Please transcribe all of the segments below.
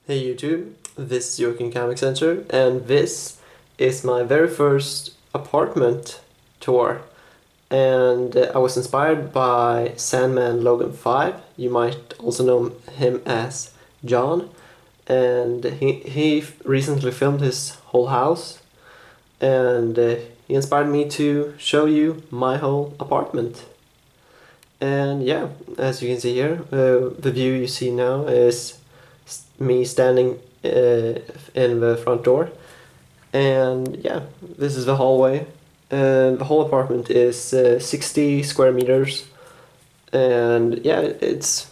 Hey YouTube, this is Joachim Comic Center, and this is my very first apartment tour. And I was inspired by Sandman Logan 5. You might also know him as John. And he recently filmed his whole house. And he inspired me to show you my whole apartment. And yeah, as you can see here, the view you see now is me standing in the front door, and yeah, this is the hallway. The whole apartment is 60 square meters, and yeah, it's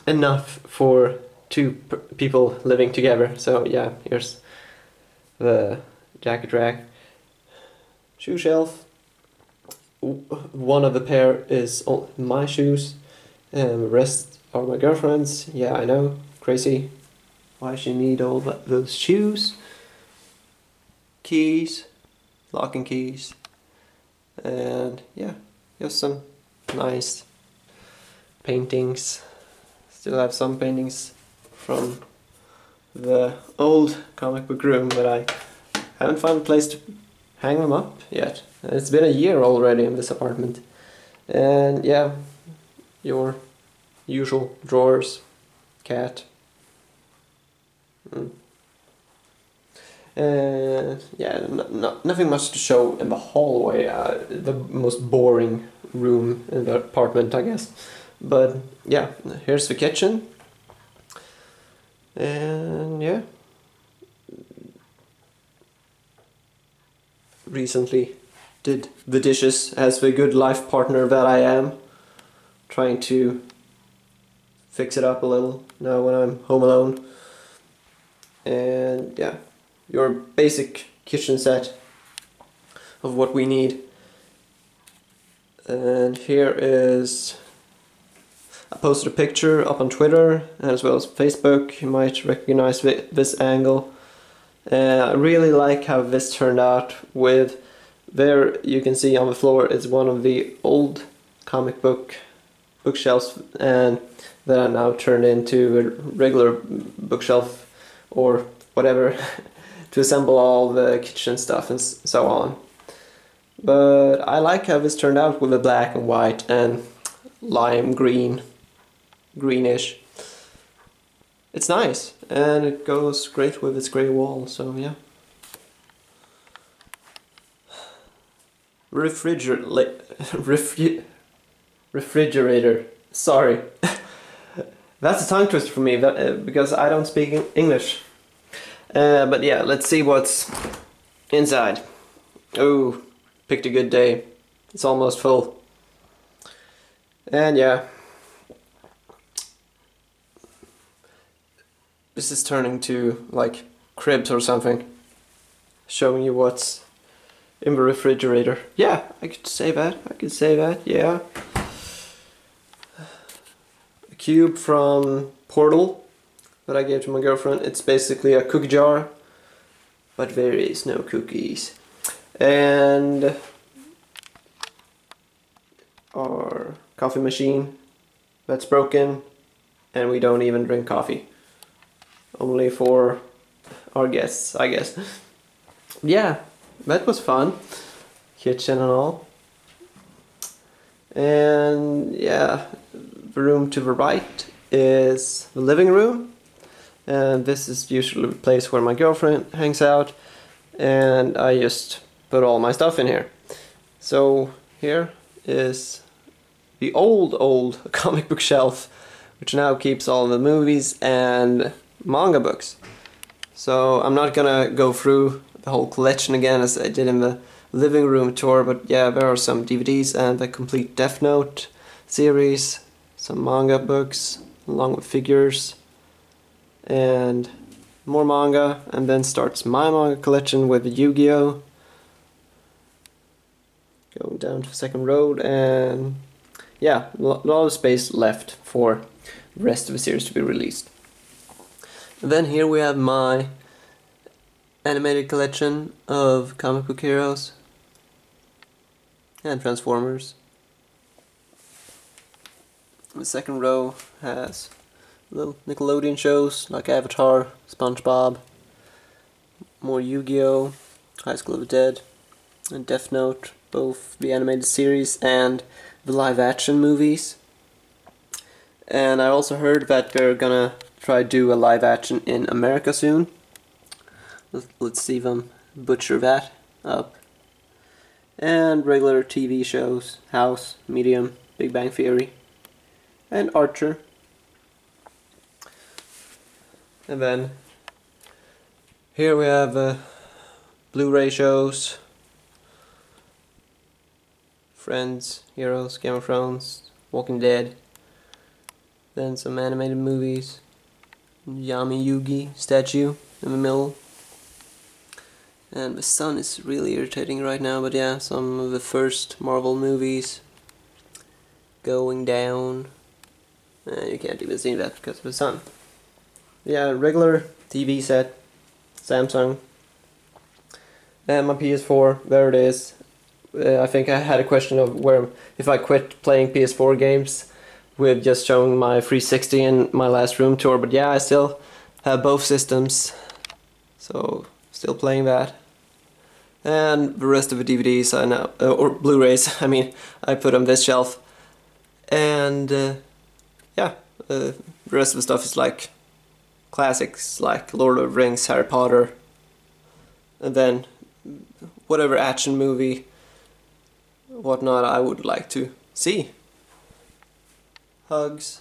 enough for two people living together. So yeah, here's the jacket rack, shoe shelf. One of the pair is my shoes, and the rest are my girlfriend's. Yeah, I know, crazy. Why she need all those shoes? Keys, lock and keys, and yeah, just some nice paintings. Still have some paintings from the old comic book room, but I haven't found a place to hang them up yet. It's been a year already in this apartment. And yeah, your usual drawers, cat. Yeah, nothing much to show in the hallway, the most boring room in the apartment, I guess. But yeah, here's the kitchen. And yeah, recently did the dishes as the good life partner that I am, trying to fix it up a little now when I'm home alone. And yeah, your basic kitchen set of what we need. And here is, I posted a picture up on Twitter as well as Facebook. You might recognize this angle. I really like how this turned out. With there you can see on the floor is one of the old comic book bookshelves, and that I now turned into a regular bookshelf or whatever to assemble all the kitchen stuff and so on. But I like how this turned out with the black and white and lime green, greenish. It's nice, and it goes great with its grey wall, so yeah. Refrigerator. Sorry. That's a tongue twister for me, because I don't speak English. But yeah, let's see what's inside. Oh, picked a good day. It's almost full. And yeah, this is turning to like cribs or something, showing you what's in the refrigerator. Yeah, I could say that, yeah. Cube from Portal that I gave to my girlfriend. It's basically a cookie jar, but there is no cookies. And our coffee machine that's broken, and we don't even drink coffee. Only for our guests, I guess. Yeah, that was fun. Kitchen and all. And yeah, the room to the right is the living room, and this is usually the place where my girlfriend hangs out, and I just put all my stuff in here. So here is the old comic book shelf, which now keeps all the movies and manga books. So I'm not gonna go through the whole collection again as I did in the living room tour, but yeah, there are some DVDs and the complete Death Note series, some manga books along with figures, and more manga, and then starts my manga collection with Yu-Gi-Oh! Going down to the second road, and yeah, a lot of space left for the rest of the series to be released. And then here we have my animated collection of comic book heroes and Transformers. The second row has little Nickelodeon shows like Avatar, SpongeBob, more Yu-Gi-Oh!, High School of the Dead, and Death Note, both the animated series and the live-action movies. And I also heard that they're gonna try to do a live-action in America soon. Let's see them butcher that up. And regular TV shows, House, Medium, Big Bang Theory, and Archer. And then here we have Blu-ray shows, Friends, Heroes, Game of Thrones, Walking Dead. Then some animated movies, Yami Yugi statue in the middle. And the sun is really irritating right now, but yeah, some of the first Marvel movies going down. You can't even see that because of the sun. Yeah, regular TV set, Samsung. And my PS4, there it is. I think I had a question of where if I quit playing PS4 games with just showing my 360 in my last room tour, but yeah, I still have both systems, so still playing that. And the rest of the DVDs I know, or Blu-rays, I mean, I put on this shelf. And yeah, the rest of the stuff is like classics like Lord of the Rings, Harry Potter, and then whatever action movie, whatnot I would like to see. Hugs.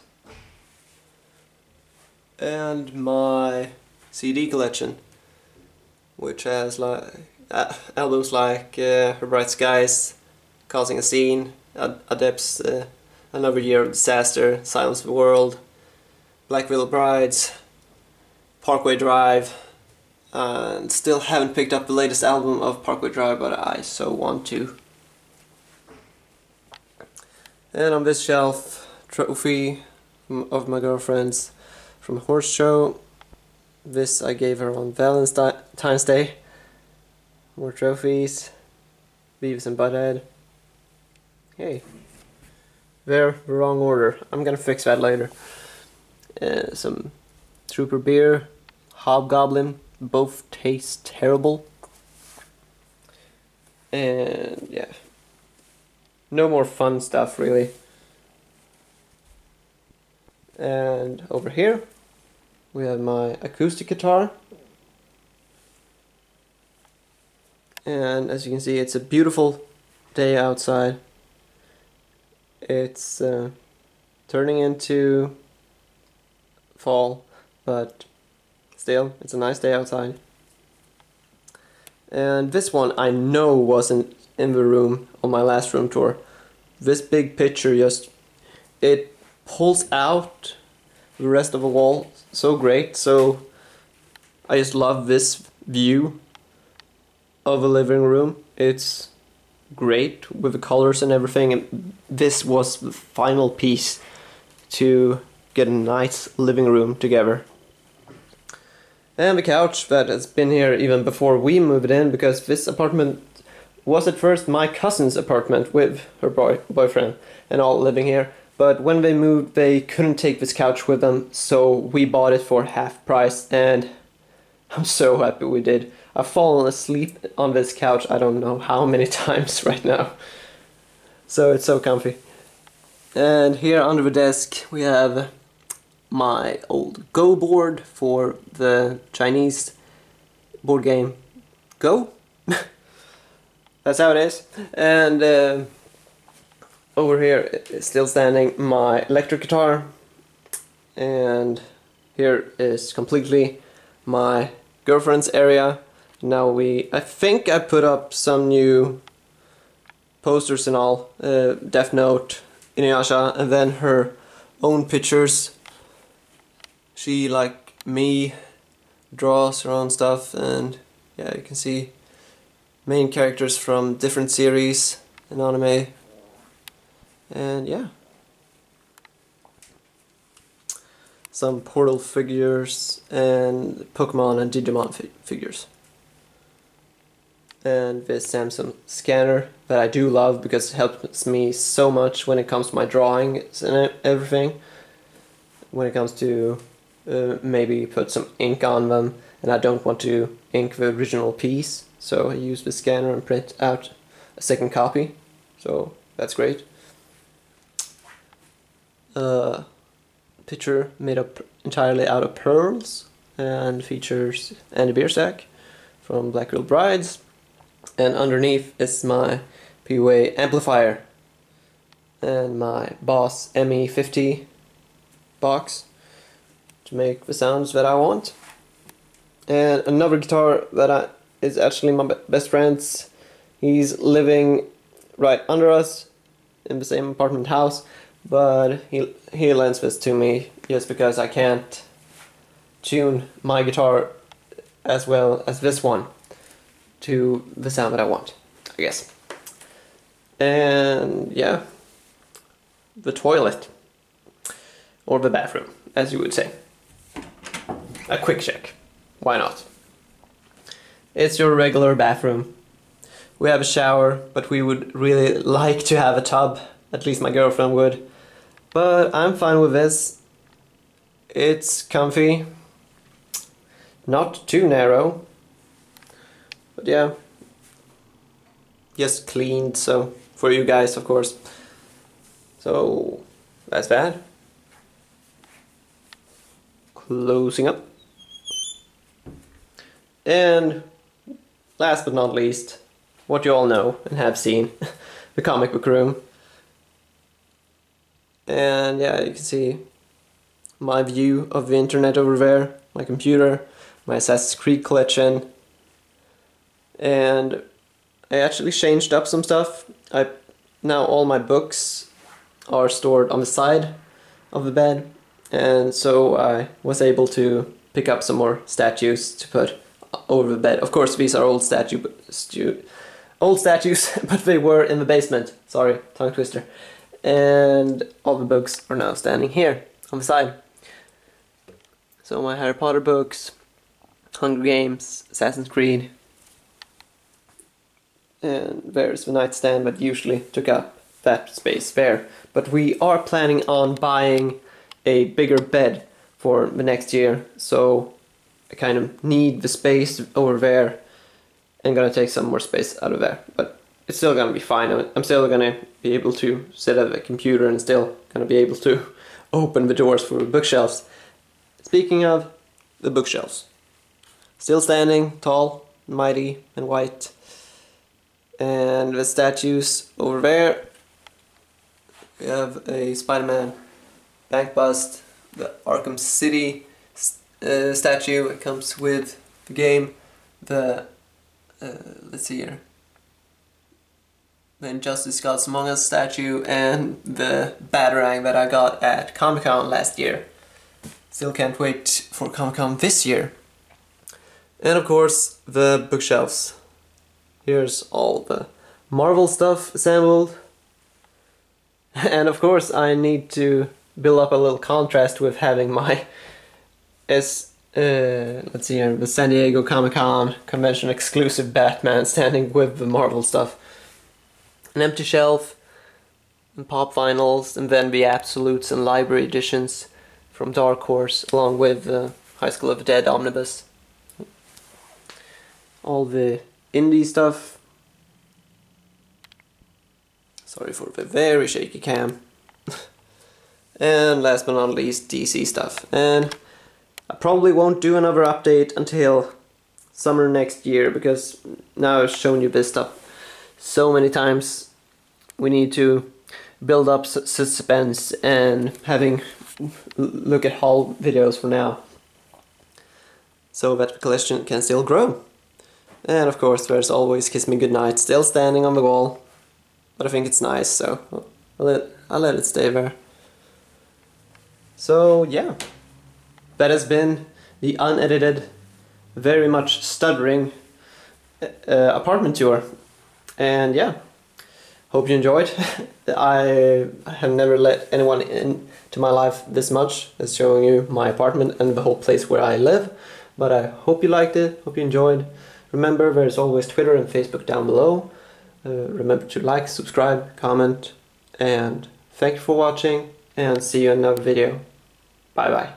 And my CD collection, which has like albums like Her Bright Skies, Causing a Scene, Adepts, Another Year of Disaster, Silence of the World, Black Widow Brides, Parkway Drive, and still haven't picked up the latest album of Parkway Drive, but I so want to. And on this shelf, trophy of my girlfriend's from a horse show. This I gave her on Valentine's Day. More trophies. Beavis and Butthead. Hey, they're the wrong order. I'm gonna fix that later. Some Trooper beer, Hobgoblin. Both taste terrible. And yeah, no more fun stuff really. And over here we have my acoustic guitar. And as you can see, it's a beautiful day outside. It's turning into fall, but still, it's a nice day outside. And this one I know wasn't in the room on my last room tour. This big picture it pulls out the rest of the wall so great, so I just love this view of a living room. It's great with the colors and everything, and this was the final piece to get a nice living room together. And the couch that has been here even before we moved in, because this apartment was at first my cousin's apartment with her boyfriend and all living here. But when they moved, they couldn't take this couch with them, so we bought it for half price, and I'm so happy we did. I've fallen asleep on this couch I don't know how many times right now. So it's so comfy. And here under the desk we have my old Go board for the Chinese board game Go. That's how it is. And over here is still standing my electric guitar. And here is completely my girlfriend's area. Now I think I put up some new posters and all, Death Note, Inuyasha, and then her own pictures. She, like me, draws her own stuff, and yeah, you can see main characters from different series in anime. And yeah, some Portal figures and Pokemon and Digimon figures. And this Samsung scanner that I do love because it helps me so much when it comes to my drawing and everything. when it comes to maybe put some ink on them, and I don't want to ink the original piece, so I use the scanner and print out a second copy, so that's great. Picture made up entirely out of pearls and features Andy Biersack from Black Girl Brides, and underneath is my POA amplifier and my Boss ME50 box to make the sounds that I want. And another guitar that is actually my best friend's. He's living right under us in the same apartment house, but he lends this to me just because I can't tune my guitar as well as this one to the sound that I want, I guess. And yeah, the toilet, or the bathroom, as you would say. A quick check, why not? It's your regular bathroom. We have a shower, but we would really like to have a tub, at least my girlfriend would. But I'm fine with this. It's comfy, not too narrow, but yeah, just cleaned, so for you guys, of course. So that's that. Closing up. And last but not least, what you all know and have seen, the comic book room. And yeah, you can see my view of the internet over there, my computer, my Assassin's Creed collection. And I actually changed up some stuff. Now all my books are stored on the side of the bed, and so I was able to pick up some more statues to put over the bed. Of course, these are old statues, but they were in the basement. Sorry, tongue twister. And all the books are now standing here on the side. So my Harry Potter books, Hunger Games, Assassin's Creed, and there's the nightstand that usually took up that space there. But we are planning on buying a bigger bed for the next year, so I kind of need the space over there and gonna take some more space out of there. But it's still gonna be fine. I'm still gonna be able to sit at the computer and still gonna be able to open the doors for the bookshelves. Speaking of the bookshelves, still standing tall, mighty, and white. And the statues over there, we have a Spider-Man bank bust, the Arkham City statue. It comes with the game, the let's see here, the Injustice Gods Among Us statue, and the Batarang that I got at Comic-Con last year. Still can't wait for Comic-Con this year. And of course the bookshelves. Here's all the Marvel stuff assembled. And of course I need to build up a little contrast with having my let's see here, the San Diego Comic-Con convention exclusive Batman standing with the Marvel stuff. An empty shelf, and pop vinyls, and then the absolutes and library editions from Dark Horse, along with the High School of the Dead omnibus. All the indie stuff. Sorry for the very shaky cam. And last but not least, DC stuff. And I probably won't do another update until summer next year, because now I've shown you this stuff so many times. We need to build up suspense and having look at haul videos for now, so that the collection can still grow. And of course there's always Kiss Me Goodnight still standing on the wall, but I think it's nice, so I'll let it stay there. So yeah, that has been the unedited, very much stuttering apartment tour. And yeah, hope you enjoyed. I have never let anyone into my life this much as showing you my apartment and the whole place where I live. But I hope you liked it, hope you enjoyed. Remember, there's always Twitter and Facebook down below. Remember to like, subscribe, comment, and thank you for watching, and see you in another video. Bye bye.